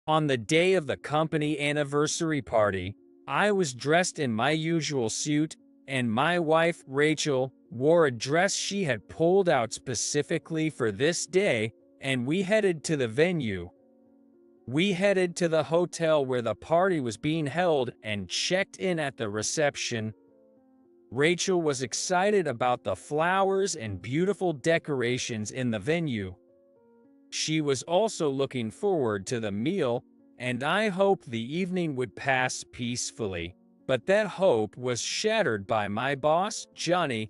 On the day of the company anniversary party, I was dressed in my usual suit, and my wife, Rachel, wore a dress she had pulled out specifically for this day, and we headed to the venue. We headed to the hotel where the party was being held and checked in at the reception. Rachel was excited about the flowers and beautiful decorations in the venue. She was also looking forward to the meal, and I hoped the evening would pass peacefully. But that hope was shattered by my boss, Johnny.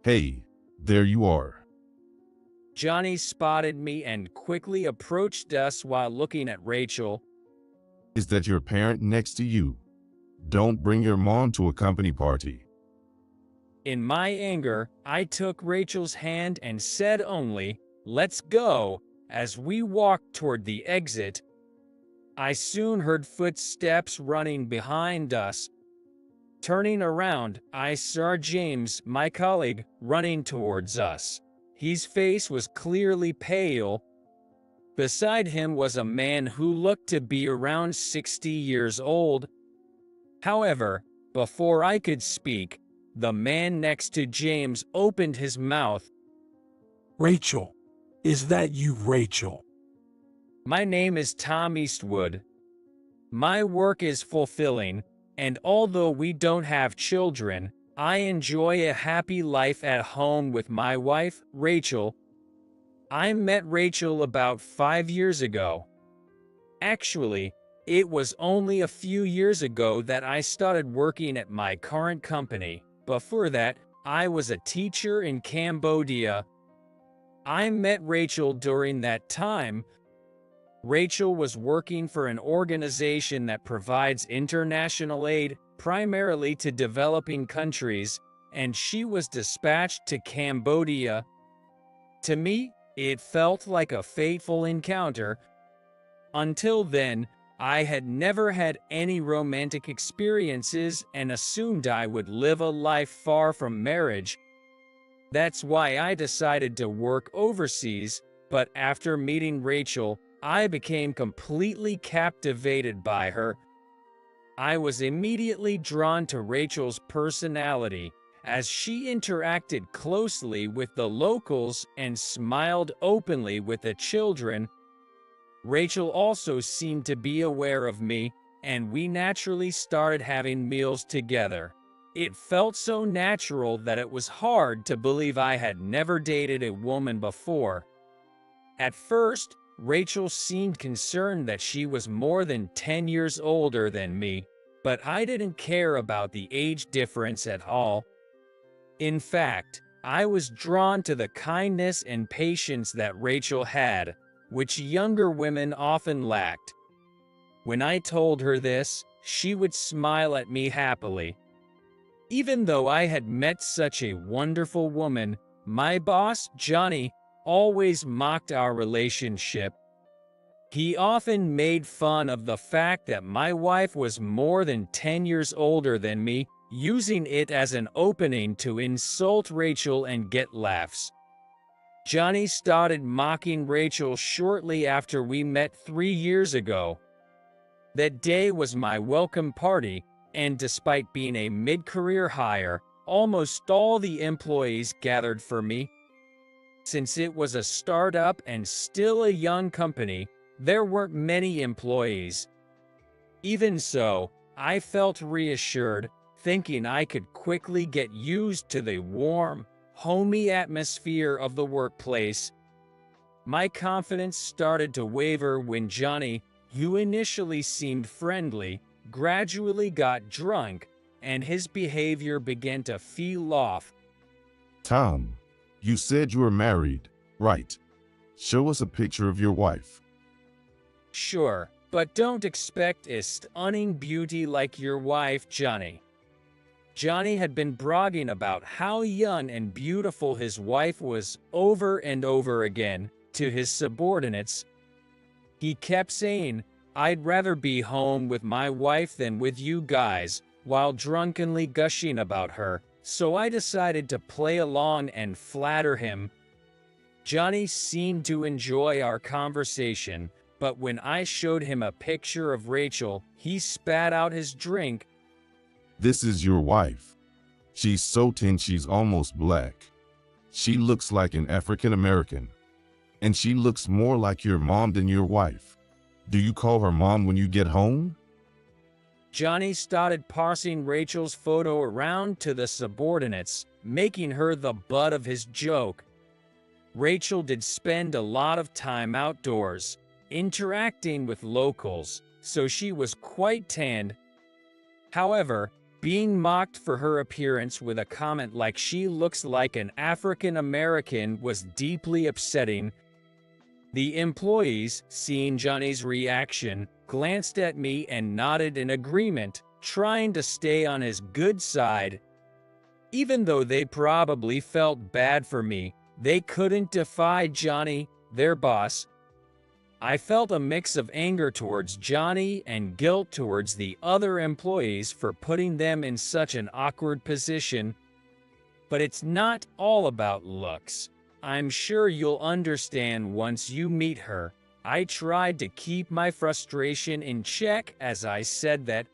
Hey, there you are. Johnny spotted me and quickly approached us while looking at Rachel. Is that your parent next to you? Don't bring your mom to a company party. In my anger, I took Rachel's hand and said only, "Let's go," as we walked toward the exit. I soon heard footsteps running behind us. Turning around, I saw James, my colleague, running towards us. His face was clearly pale. Beside him was a man who looked to be around 60 years old. However, before I could speak, the man next to James opened his mouth. Rachel, is that you, Rachel? My name is Tom Eastwood. My work is fulfilling, and although we don't have children, I enjoy a happy life at home with my wife, Rachel. I met Rachel about 5 years ago. Actually, it was only a few years ago that I started working at my current company. Before that, I was a teacher in Cambodia. I met Rachel during that time. Rachel was working for an organization that provides international aid, primarily to developing countries, and she was dispatched to Cambodia. To me, it felt like a fateful encounter. Until then, I had never had any romantic experiences and assumed I would live a life far from marriage. That's why I decided to work overseas, but after meeting Rachel, I became completely captivated by her. I was immediately drawn to Rachel's personality, as she interacted closely with the locals and smiled openly with the children. Rachel also seemed to be aware of me, and we naturally started having meals together. It felt so natural that it was hard to believe I had never dated a woman before. At first, Rachel seemed concerned that she was more than 10 years older than me, but I didn't care about the age difference at all. In fact, I was drawn to the kindness and patience that Rachel had, which younger women often lacked. When I told her this, she would smile at me happily. Even though I had met such a wonderful woman, my boss, Johnny, always mocked our relationship. He often made fun of the fact that my wife was more than 10 years older than me, using it as an opening to insult Rachel and get laughs. Johnny started mocking Rachel shortly after we met 3 years ago. That day was my welcome party, and despite being a mid-career hire, almost all the employees gathered for me. Since it was a startup and still a young company, there weren't many employees. Even so, I felt reassured, thinking I could quickly get used to the warm, homey atmosphere of the workplace. My confidence started to waver when Johnny, who initially seemed friendly, gradually got drunk, and his behavior began to feel off. Tom, you said you were married, right? Show us a picture of your wife. Sure, but don't expect a stunning beauty like your wife, Johnny. Johnny had been bragging about how young and beautiful his wife was over and over again to his subordinates. He kept saying, "I'd rather be home with my wife than with you guys," while drunkenly gushing about her, so I decided to play along and flatter him. Johnny seemed to enjoy our conversation, but when I showed him a picture of Rachel, he spat out his drink. This is your wife. She's so thin she's almost black. She looks like an African American. And she looks more like your mom than your wife. Do you call her mom when you get home? Johnny started passing Rachel's photo around to the subordinates, making her the butt of his joke. Rachel did spend a lot of time outdoors, interacting with locals, so she was quite tanned. However, being mocked for her appearance with a comment like she looks like an African American was deeply upsetting. The employees, seeing Johnny's reaction, glanced at me and nodded in agreement, trying to stay on his good side. Even though they probably felt bad for me, they couldn't defy Johnny, their boss. I felt a mix of anger towards Johnny and guilt towards the other employees for putting them in such an awkward position. But it's not all about looks. I'm sure you'll understand once you meet her. I tried to keep my frustration in check as I said that.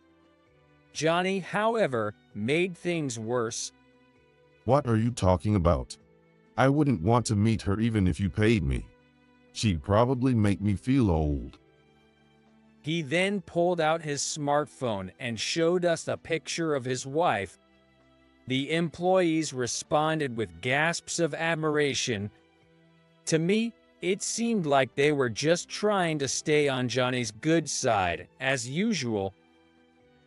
Johnny, however, made things worse. What are you talking about? I wouldn't want to meet her even if you paid me. She'd probably make me feel old. He then pulled out his smartphone and showed us a picture of his wife. The employees responded with gasps of admiration. To me, it seemed like they were just trying to stay on Johnny's good side, as usual.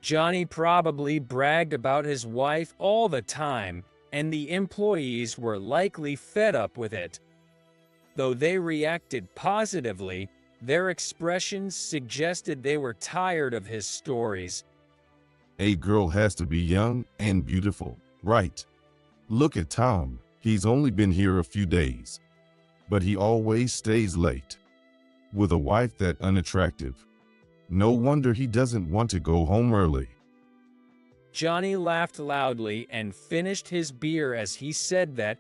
Johnny probably bragged about his wife all the time, and the employees were likely fed up with it. Though they reacted positively, their expressions suggested they were tired of his stories. A girl has to be young and beautiful, right? Look at Tom. He's only been here a few days, but he always stays late. With a wife that unattractive, no wonder he doesn't want to go home early. Johnny laughed loudly and finished his beer as he said that.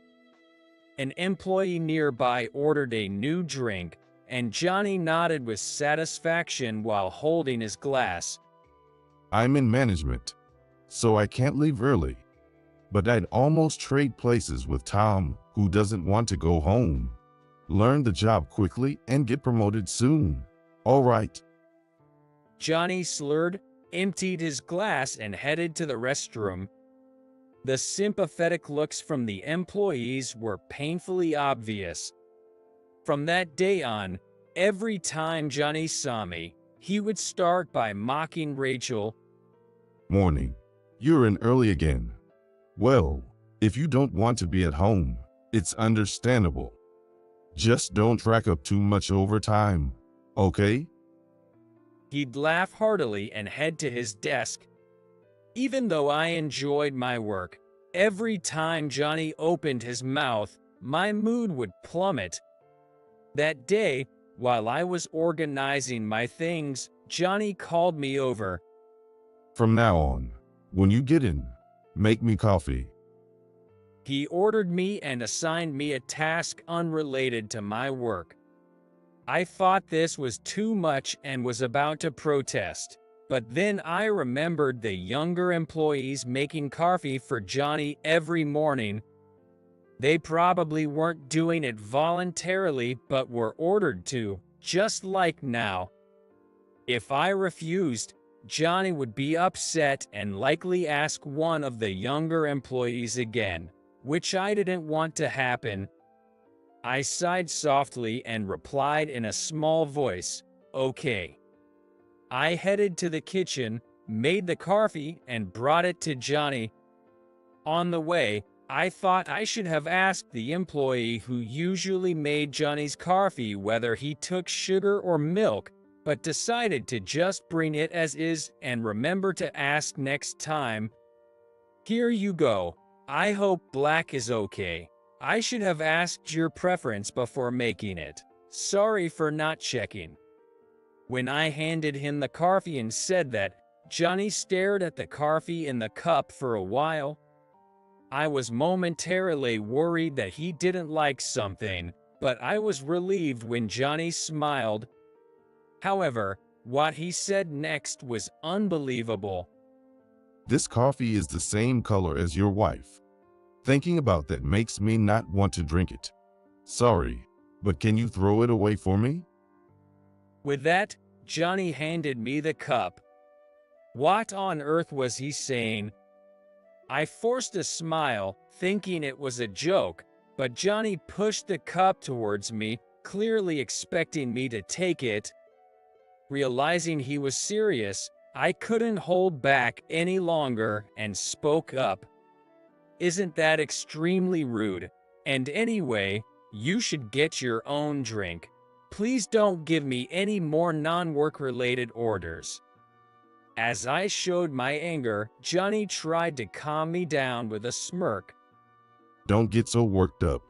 An employee nearby ordered a new drink, and Johnny nodded with satisfaction while holding his glass. I'm in management, so I can't leave early. But I'd almost trade places with Tom, who doesn't want to go home. Learn the job quickly and get promoted soon. All right. Johnny slurred, emptied his glass and headed to the restroom. The sympathetic looks from the employees were painfully obvious. From that day on, every time Johnny saw me, he would start by mocking Rachel. Morning. You're in early again. Well, if you don't want to be at home, it's understandable. Just don't rack up too much overtime, okay? He'd laugh heartily and head to his desk. Even though I enjoyed my work, every time Johnny opened his mouth, my mood would plummet. That day, while I was organizing my things, Johnny called me over. From now on, when you get in, make me coffee. He ordered me and assigned me a task unrelated to my work. I thought this was too much and was about to protest. But then I remembered the younger employees making coffee for Johnny every morning. They probably weren't doing it voluntarily but were ordered to, just like now. If I refused, Johnny would be upset and likely ask one of the younger employees again, which I didn't want to happen. I sighed softly and replied in a small voice, "Okay." I headed to the kitchen, made the coffee, and brought it to Johnny. On the way, I thought I should have asked the employee who usually made Johnny's coffee whether he took sugar or milk, but decided to just bring it as is and remember to ask next time. Here you go. I hope black is okay. I should have asked your preference before making it. Sorry for not checking. When I handed him the coffee and said that, Johnny stared at the coffee in the cup for a while. I was momentarily worried that he didn't like something, but I was relieved when Johnny smiled. However, what he said next was unbelievable. This coffee is the same color as your wife. Thinking about that makes me not want to drink it. Sorry, but can you throw it away for me? With that, Johnny handed me the cup. What on earth was he saying? I forced a smile, thinking it was a joke, but Johnny pushed the cup towards me, clearly expecting me to take it. Realizing he was serious, I couldn't hold back any longer and spoke up. Isn't that extremely rude? And anyway, you should get your own drink. Please don't give me any more non-work related orders. As I showed my anger, Johnny tried to calm me down with a smirk. Don't get so worked up.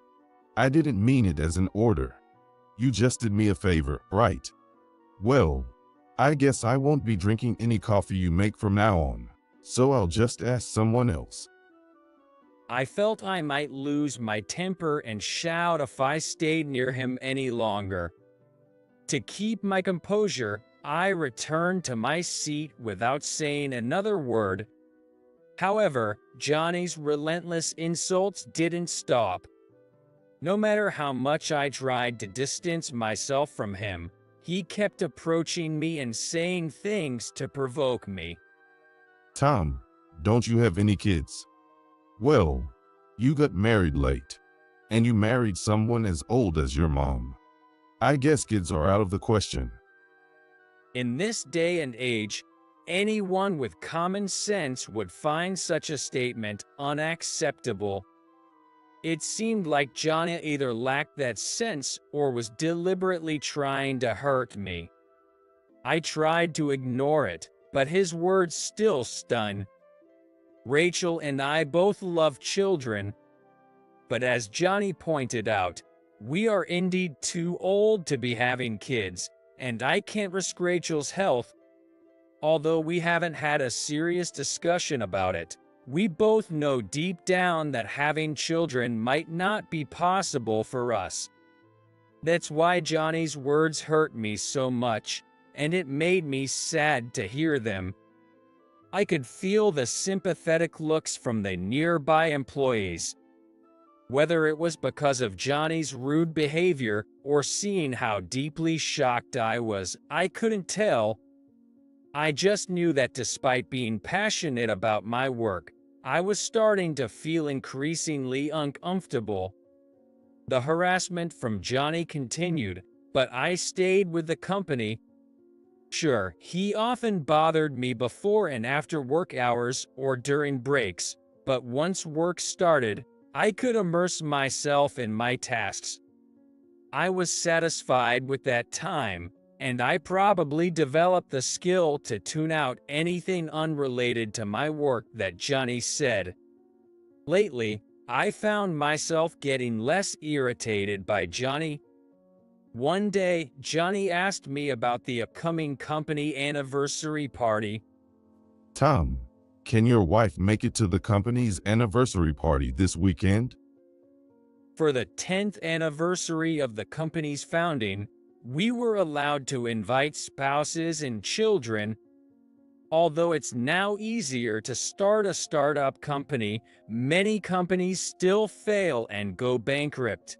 I didn't mean it as an order. You just did me a favor, right? Well, I guess I won't be drinking any coffee you make from now on, so I'll just ask someone else. I felt I might lose my temper and shout if I stayed near him any longer. To keep my composure, I returned to my seat without saying another word. However, Johnny's relentless insults didn't stop. No matter how much I tried to distance myself from him, he kept approaching me and saying things to provoke me. Tom, don't you have any kids? Well, you got married late, and you married someone as old as your mom. I guess kids are out of the question. In this day and age, anyone with common sense would find such a statement unacceptable. It seemed like Johnny either lacked that sense or was deliberately trying to hurt me. I tried to ignore it, but his words still stung. Rachel and I both love children, but as Johnny pointed out, we are indeed too old to be having kids, and I can't risk Rachel's health. Although we haven't had a serious discussion about it, we both know deep down that having children might not be possible for us. That's why Johnny's words hurt me so much, and it made me sad to hear them. I could feel the sympathetic looks from the nearby employees. Whether it was because of Johnny's rude behavior or seeing how deeply shocked I was, I couldn't tell. I just knew that despite being passionate about my work, I was starting to feel increasingly uncomfortable. The harassment from Johnny continued, but I stayed with the company. Sure, he often bothered me before and after work hours or during breaks, but once work started, I could immerse myself in my tasks. I was satisfied with that time, and I probably developed the skill to tune out anything unrelated to my work that Johnny said. Lately, I found myself getting less irritated by Johnny. One day, Johnny asked me about the upcoming company anniversary party. Tom, can your wife make it to the company's anniversary party this weekend? For the 10th anniversary of the company's founding, we were allowed to invite spouses and children. Although it's now easier to start a startup company, many companies still fail and go bankrupt.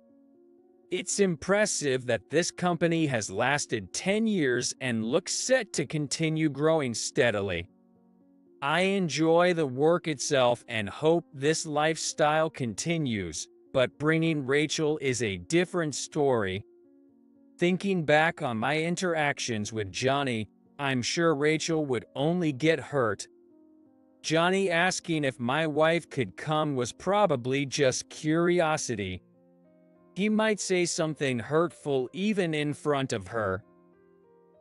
It's impressive that this company has lasted 10 years and looks set to continue growing steadily. I enjoy the work itself and hope this lifestyle continues, but bringing Rachel is a different story. Thinking back on my interactions with Johnny, I'm sure Rachel would only get hurt. Johnny asking if my wife could come was probably just curiosity. He might say something hurtful even in front of her.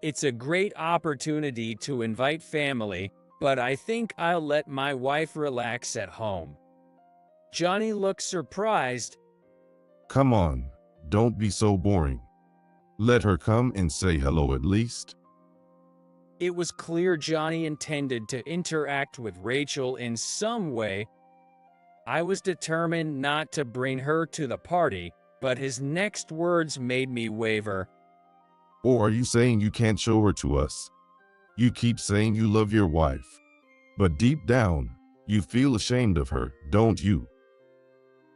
It's a great opportunity to invite family, but I think I'll let my wife relax at home. Johnny looked surprised. Come on, don't be so boring. Let her come and say hello at least. It was clear Johnny intended to interact with Rachel in some way. I was determined not to bring her to the party, but his next words made me waver. Or are you saying you can't show her to us? You keep saying you love your wife, but deep down, you feel ashamed of her, don't you?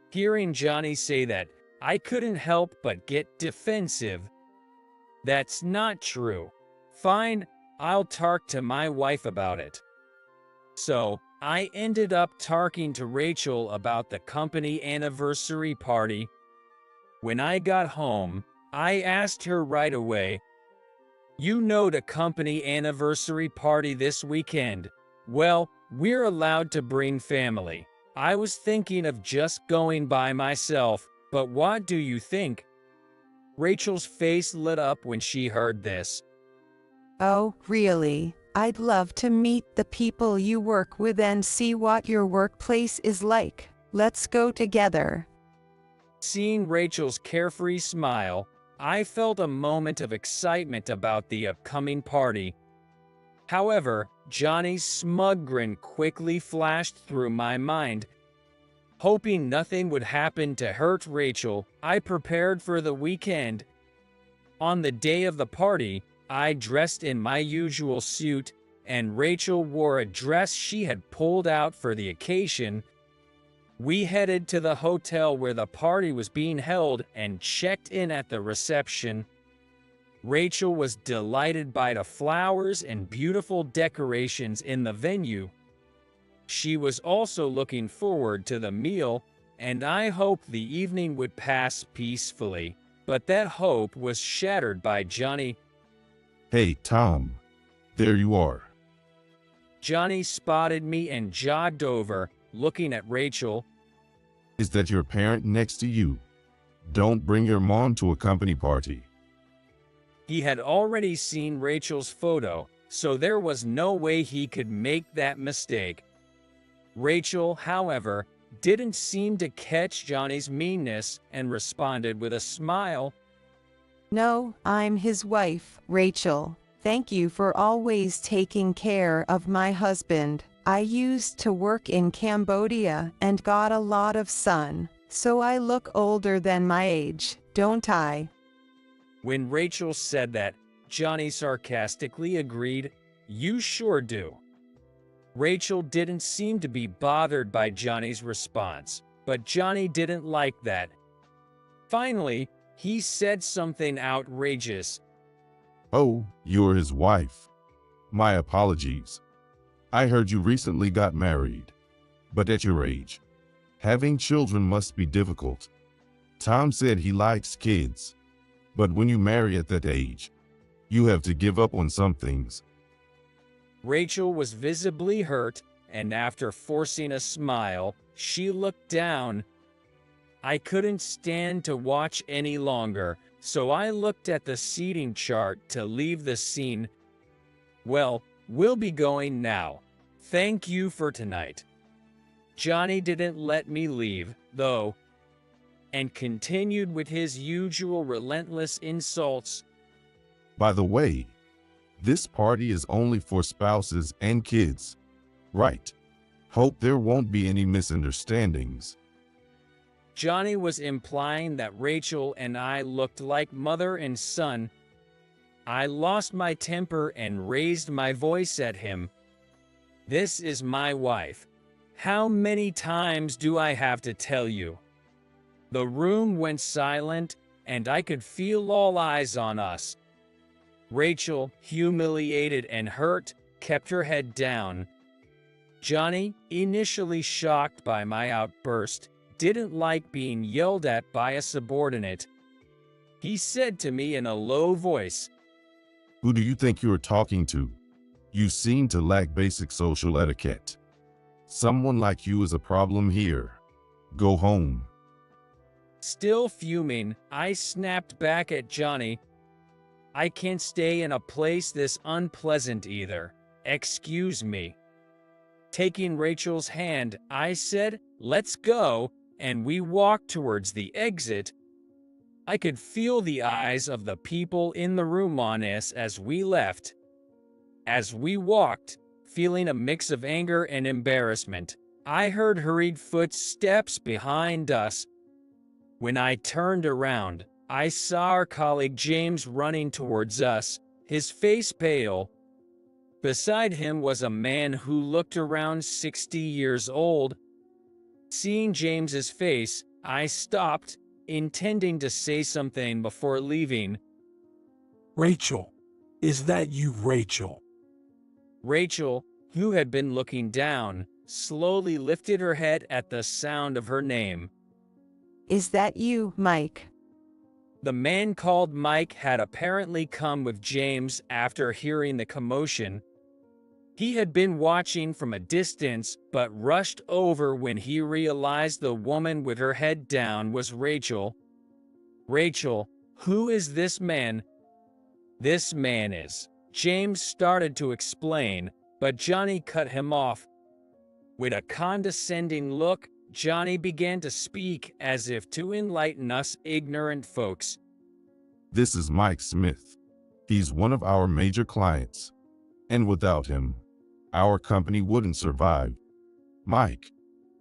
Hearing Johnny say that, I couldn't help but get defensive. That's not true. Fine, I'll talk to my wife about it. So, I ended up talking to Rachel about the company anniversary party. When I got home, I asked her right away, "You know the company anniversary party this weekend? Well, we're allowed to bring family. I was thinking of just going by myself, but what do you think?" Rachel's face lit up when she heard this. Oh, really? I'd love to meet the people you work with and see what your workplace is like. Let's go together. Seeing Rachel's carefree smile, I felt a moment of excitement about the upcoming party. However, Johnny's smug grin quickly flashed through my mind. Hoping nothing would happen to hurt Rachel, I prepared for the weekend. On the day of the party, I dressed in my usual suit, and Rachel wore a dress she had pulled out for the occasion. We headed to the hotel where the party was being held and checked in at the reception. Rachel was delighted by the flowers and beautiful decorations in the venue. She was also looking forward to the meal, and I hoped the evening would pass peacefully. But that hope was shattered by Johnny. Hey, Tom. There you are. Johnny spotted me and jogged over, looking at Rachel. Is that your parent next to you? Don't bring your mom to a company party. He had already seen Rachel's photo, so there was no way he could make that mistake. Rachel, however, didn't seem to catch Johnny's meanness and responded with a smile. No, I'm his wife, Rachel. Thank you for always taking care of my husband. I used to work in Cambodia and got a lot of sun, so I look older than my age, don't I? When Rachel said that, Johnny sarcastically agreed, "You sure do." Rachel didn't seem to be bothered by Johnny's response, but Johnny didn't like that. Finally, he said something outrageous. Oh, you're his wife. My apologies. I heard you recently got married. But at your age, having children must be difficult. Tom said he likes kids. But when you marry at that age, you have to give up on some things. Rachel was visibly hurt, and after forcing a smile, she looked down. I couldn't stand to watch any longer, so I looked at the seating chart to leave the scene. "Well, we'll be going now. Thank you for tonight." Johnny didn't let me leave, though, and continued with his usual relentless insults. By the way, this party is only for spouses and kids. Right. Hope there won't be any misunderstandings. Johnny was implying that Rachel and I looked like mother and son. I lost my temper and raised my voice at him. "This is my wife. How many times do I have to tell you?" The room went silent, and I could feel all eyes on us. Rachel, humiliated and hurt, kept her head down. Johnny, initially shocked by my outburst, didn't like being yelled at by a subordinate. He said to me in a low voice, Who do you think you're talking to? You seem to lack basic social etiquette. Someone like you is a problem here. Go home. Still fuming, I snapped back at Johnny. "I can't stay in a place this unpleasant either. Excuse me." Taking Rachel's hand, I said, "Let's go," and we walked towards the exit. I could feel the eyes of the people in the room on us as we left. As we walked, feeling a mix of anger and embarrassment, I heard hurried footsteps behind us. When I turned around, I saw our colleague James running towards us, his face pale. Beside him was a man who looked around 60 years old. Seeing James's face, I stopped, intending to say something before leaving. Rachel, is that you, Rachel? Rachel, who had been looking down, slowly lifted her head at the sound of her name. Is that you, Mike? The man called Mike had apparently come with James after hearing the commotion. He had been watching from a distance, but rushed over when he realized the woman with her head down was Rachel. Rachel, who is this man? This man is. James started to explain, but Johnny cut him off. With a condescending look, Johnny began to speak as if to enlighten us ignorant folks. This is Mike Smith. He's one of our major clients. And without him, our company wouldn't survive. Mike,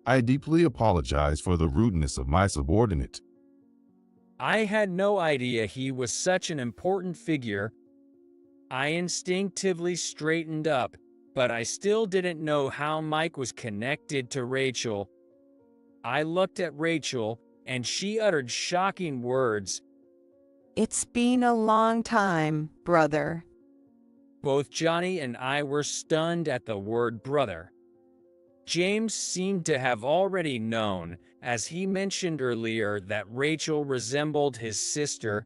I deeply apologize for the rudeness of my subordinate. I had no idea he was such an important figure. I instinctively straightened up, but I still didn't know how Mike was connected to Rachel. I looked at Rachel, and she uttered shocking words. It's been a long time, brother. Both Johnny and I were stunned at the word brother. James seemed to have already known, as he mentioned earlier, that Rachel resembled his sister.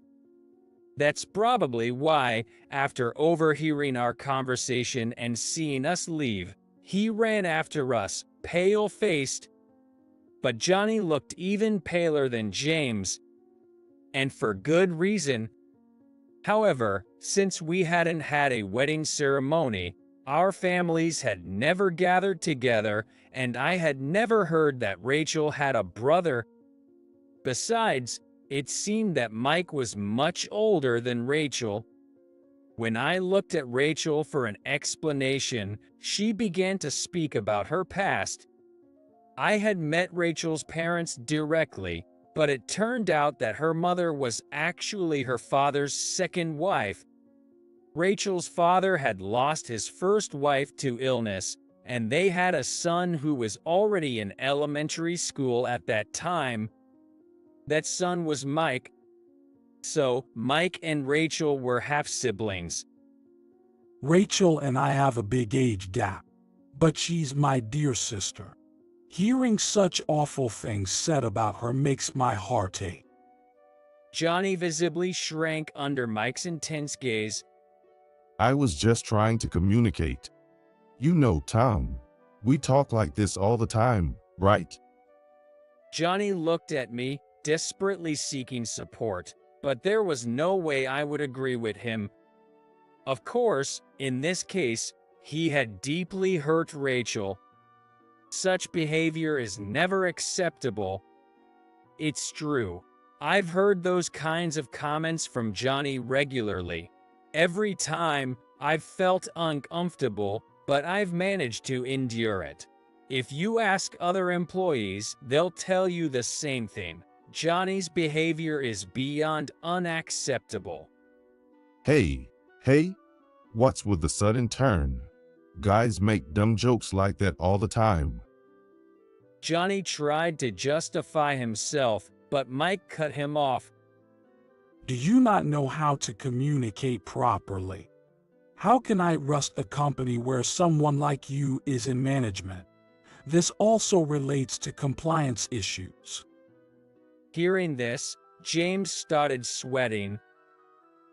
That's probably why, after overhearing our conversation and seeing us leave, he ran after us, pale-faced. But Johnny looked even paler than James, and for good reason. However, since we hadn't had a wedding ceremony, our families had never gathered together, and I had never heard that Rachel had a brother. Besides, it seemed that Mike was much older than Rachel. When I looked at Rachel for an explanation, she began to speak about her past. I had met Rachel's parents directly, but it turned out that her mother was actually her father's second wife. Rachel's father had lost his first wife to illness, and they had a son who was already in elementary school at that time. That son was Mike. So, Mike and Rachel were half-siblings. Rachel and I have a big age gap, but she's my dear sister. Hearing such awful things said about her makes my heart ache. Johnny visibly shrank under Mike's intense gaze. I was just trying to communicate. You know, Tom, we talk like this all the time, right? Johnny looked at me, desperately seeking support, but there was no way I would agree with him. Of course, in this case, he had deeply hurt Rachel. Such behavior is never acceptable. It's true. I've heard those kinds of comments from Johnny regularly. Every time, I've felt uncomfortable, but I've managed to endure it. If you ask other employees, they'll tell you the same thing. Johnny's behavior is beyond unacceptable. Hey, what's with the sudden turn? Guys make dumb jokes like that all the time. Johnny tried to justify himself, but Mike cut him off. Do you not know how to communicate properly? How can I trust a company where someone like you is in management? This also relates to compliance issues. Hearing this, James started sweating.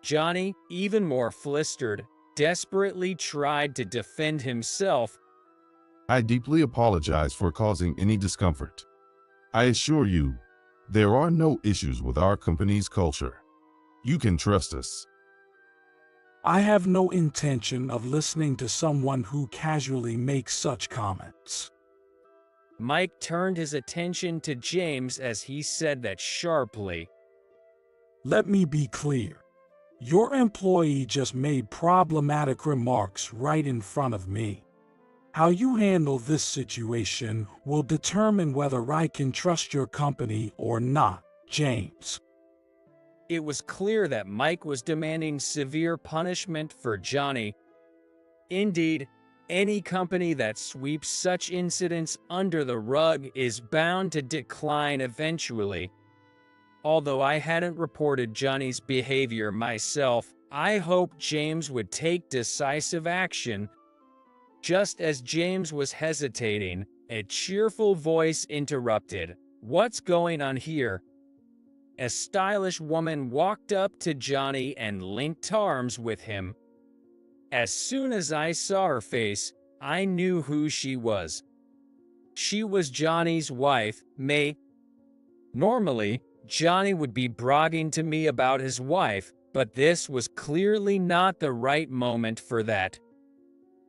Johnny, even more flustered, desperately tried to defend himself. I deeply apologize for causing any discomfort. I assure you, there are no issues with our company's culture. You can trust us. I have no intention of listening to someone who casually makes such comments. Mike turned his attention to James as he said that sharply. Let me be clear. Your employee just made problematic remarks right in front of me. How you handle this situation will determine whether I can trust your company or not, James. It was clear that Mike was demanding severe punishment for Johnny. Indeed, any company that sweeps such incidents under the rug is bound to decline eventually. Although I hadn't reported Johnny's behavior myself, I hoped James would take decisive action. Just as James was hesitating, a cheerful voice interrupted. "What's going on here?" A stylish woman walked up to Johnny and linked arms with him. As soon as I saw her face, I knew who she was. She was Johnny's wife, May. Normally, Johnny would be bragging to me about his wife, but this was clearly not the right moment for that.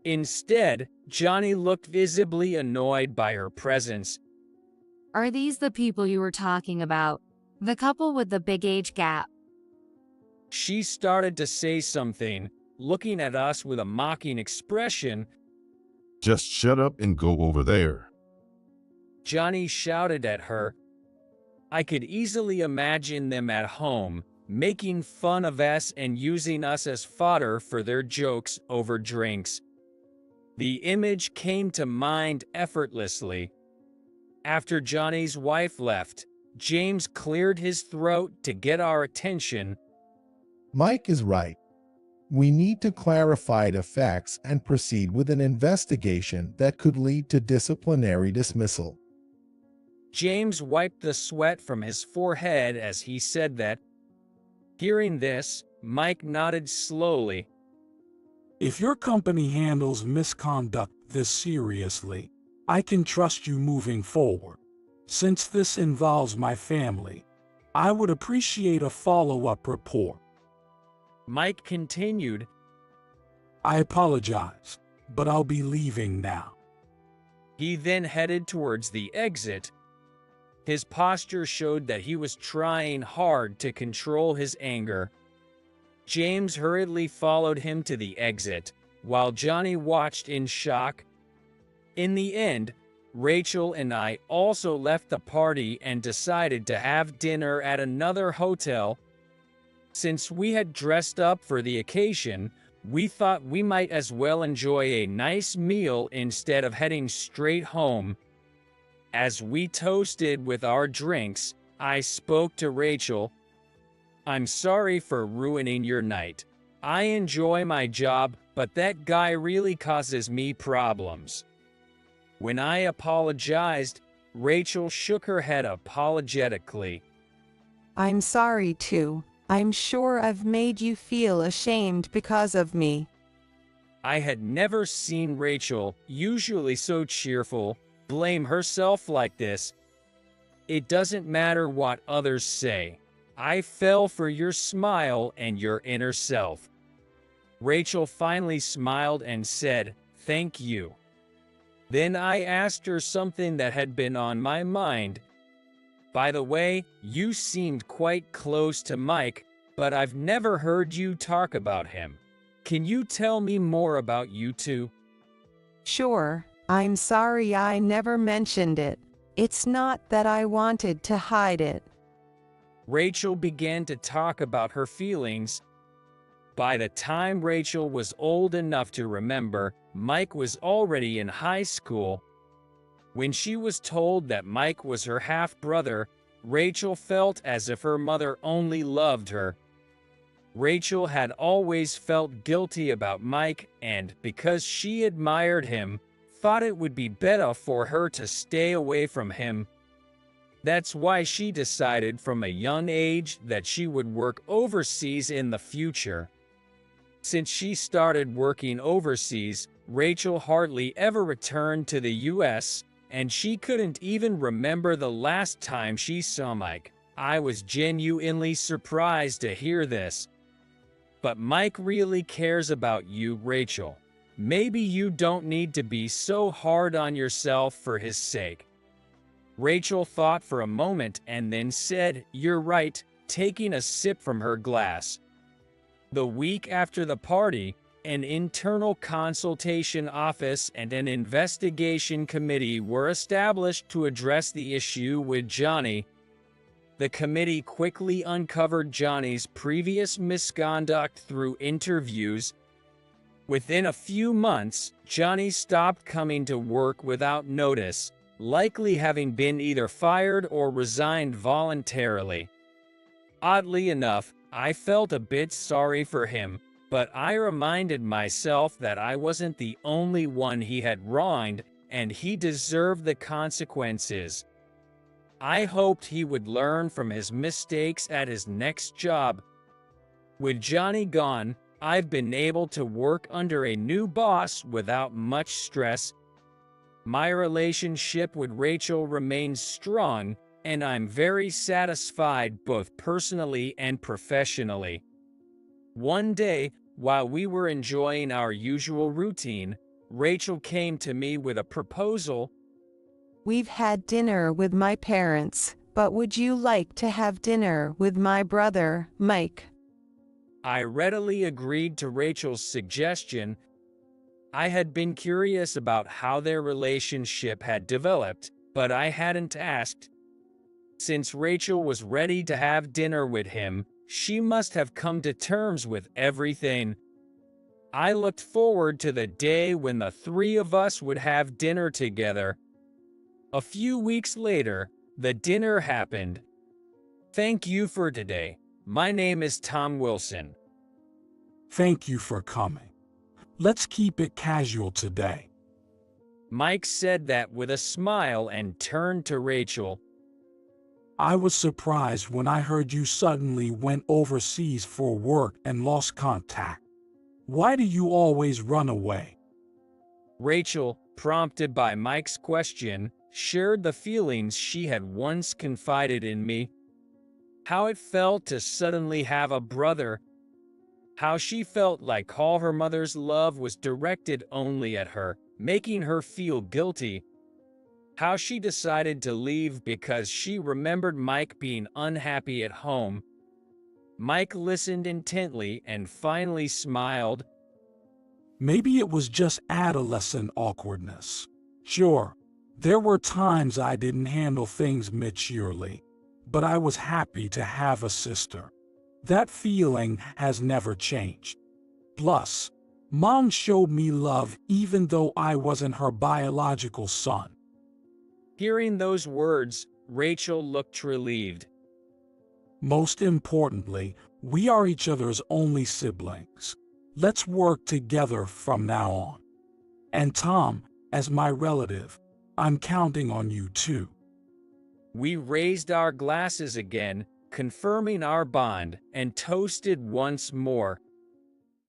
Instead, Johnny looked visibly annoyed by her presence. Are these the people you were talking about? The couple with the big age gap? She started to say something, looking at us with a mocking expression. Just shut up and go over there. Johnny shouted at her. I could easily imagine them at home, making fun of us and using us as fodder for their jokes over drinks. The image came to mind effortlessly. After Johnny's wife left, James cleared his throat to get our attention. Mike is right. We need to clarify the facts and proceed with an investigation that could lead to disciplinary dismissal. James wiped the sweat from his forehead as he said that. Hearing this, Mike nodded slowly. If your company handles misconduct this seriously, I can trust you moving forward. Since this involves my family, I would appreciate a follow-up report. Mike continued. I apologize, but I'll be leaving now. He then headed towards the exit. His posture showed that he was trying hard to control his anger. James hurriedly followed him to the exit, while Johnny watched in shock. In the end, Rachel and I also left the party and decided to have dinner at another hotel. Since we had dressed up for the occasion, we thought we might as well enjoy a nice meal instead of heading straight home. As we toasted with our drinks, I spoke to Rachel. I'm sorry for ruining your night. I enjoy my job, but that guy really causes me problems. When I apologized, Rachel shook her head apologetically. I'm sorry too. I'm sure I've made you feel ashamed because of me. I had never seen Rachel, usually so cheerful, blame herself like this. It doesn't matter what others say. I fell for your smile and your inner self. Rachel finally smiled and said, "Thank you." Then I asked her something that had been on my mind. By the way, you seemed quite close to Mike, but I've never heard you talk about him. Can you tell me more about you two? Sure, I'm sorry I never mentioned it. It's not that I wanted to hide it. Rachel began to talk about her feelings. By the time Rachel was old enough to remember, Mike was already in high school. When she was told that Mike was her half-brother, Rachel felt as if her mother only loved her. Rachel had always felt guilty about Mike and, because she admired him, thought it would be better for her to stay away from him. That's why she decided from a young age that she would work overseas in the future. Since she started working overseas, Rachel hardly ever returned to the US, and she couldn't even remember the last time she saw Mike. I was genuinely surprised to hear this. But Mike really cares about you, Rachel. Maybe you don't need to be so hard on yourself for his sake. Rachel thought for a moment and then said, "You're right," taking a sip from her glass. The week after the party, an internal consultation office and an investigation committee were established to address the issue with Johnny. The committee quickly uncovered Johnny's previous misconduct through interviews. Within a few months, Johnny stopped coming to work without notice, likely having been either fired or resigned voluntarily. Oddly enough, I felt a bit sorry for him, but I reminded myself that I wasn't the only one he had wronged, and he deserved the consequences. I hoped he would learn from his mistakes at his next job. With Johnny gone, I've been able to work under a new boss without much stress. My relationship with Rachel remains strong, and I'm very satisfied both personally and professionally. One day, while we were enjoying our usual routine, Rachel came to me with a proposal. We've had dinner with my parents, but would you like to have dinner with my brother, Mike? I readily agreed to Rachel's suggestion. I had been curious about how their relationship had developed, but I hadn't asked. Since Rachel was ready to have dinner with him, she must have come to terms with everything. I looked forward to the day when the three of us would have dinner together. A few weeks later, the dinner happened. Thank you for today. My name is Tom Wilson. Thank you for coming. Let's keep it casual today. Mike said that with a smile and turned to Rachel. I was surprised when I heard you suddenly went overseas for work and lost contact. Why do you always run away? Rachel, prompted by Mike's question, shared the feelings she had once confided in me. How it felt to suddenly have a brother. How she felt like all her mother's love was directed only at her, making her feel guilty. How she decided to leave because she remembered Mike being unhappy at home. Mike listened intently and finally smiled. Maybe it was just adolescent awkwardness. Sure, there were times I didn't handle things maturely, but I was happy to have a sister. That feeling has never changed. Plus, Mom showed me love even though I wasn't her biological son. Hearing those words, Rachel looked relieved. Most importantly, we are each other's only siblings. Let's work together from now on. And Tom, as my relative, I'm counting on you too. We raised our glasses again, confirming our bond, and toasted once more.